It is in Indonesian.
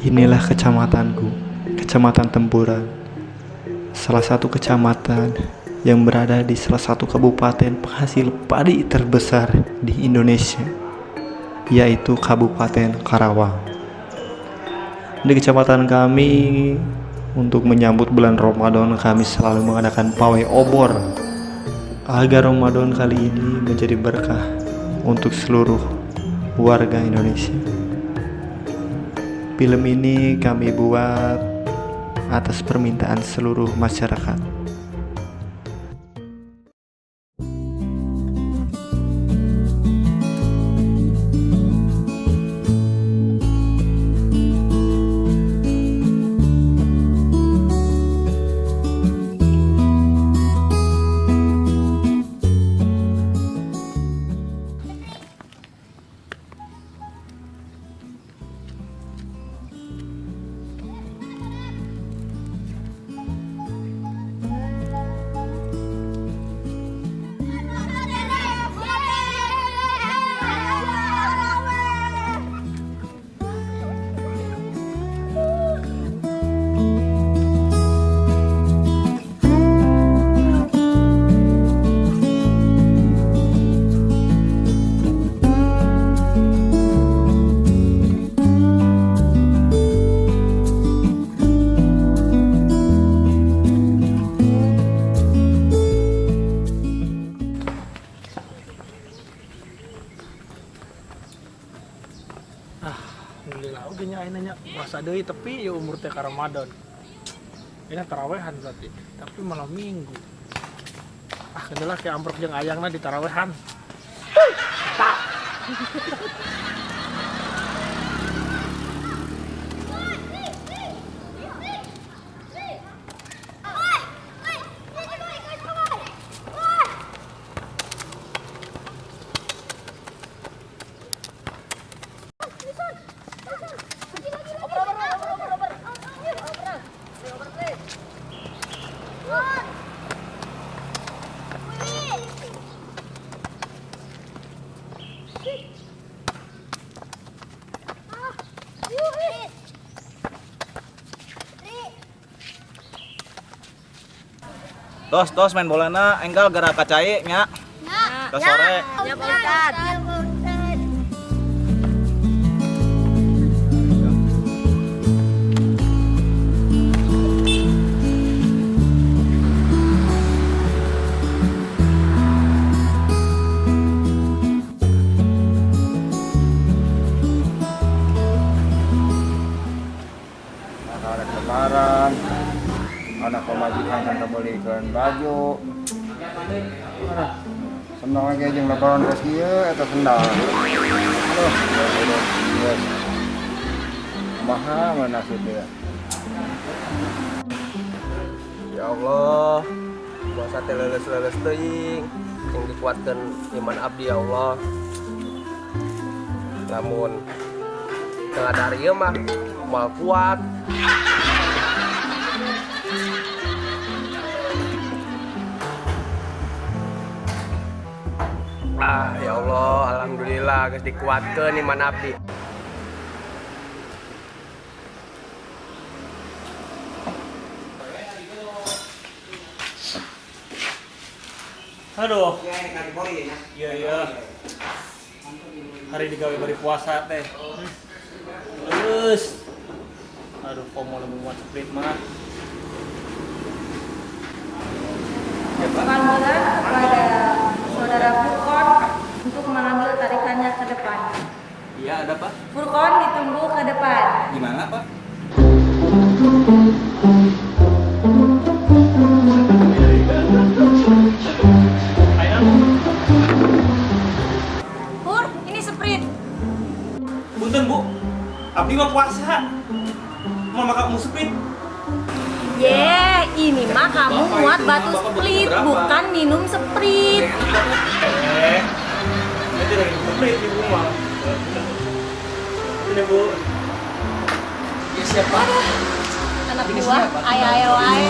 Inilah kecamatanku, Kecamatan Tempuran, salah satu kecamatan yang berada di salah satu kabupaten penghasil padi terbesar di Indonesia, yaitu Kabupaten Karawang. Di kecamatan kami, untuk menyambut bulan Ramadan, kami selalu mengadakan pawai obor agar Ramadan kali ini menjadi berkah untuk seluruh warga Indonesia. Film ini kami buat atas permintaan seluruh masyarakat. Alhamdulillah oke nya ayeuna puasa deui tapi ya umur teh ka Ramadan. Ini tarawehan berarti, tapi malam Minggu. Kendelah kayak amprok jeung ayangna di tarawehan. Tak. Tos main bolana enggal gara kacai nya. Ke sore. Ya Pak Ustad. Lebaran, anak pemajikan kan kebelikan baju. Senang lagi jeung lebaran geus kieu eta sendal. Aduh, geus. Kumaha mana teh? Ya Allah, puasa teh leles-leles teuing, yang dikuatkeun iman abdi ya Allah. Lamun teu ada ieu mah moal kuat. Ya Allah, alhamdulillah geus dikuatkeun iman abdi. Aduh. Iya. Hari digawe bari puasa teh. Terus. Aduh, komo lemu muat split mah. Panggilan kepada saudara Furqon untuk mengambil tarikannya ke depan. Iya, ada Pak. Furqon ditunggu ke depan. Gimana, Pak? Pur, ini sprint. Punten Bu, abdi mah puasa. Mau makan kamu sprint? Ini mah kamu muat batu split, bukan minum sprint. Nanti lagi sprint di rumah. Ini Bu. Anak buah, ayo wae.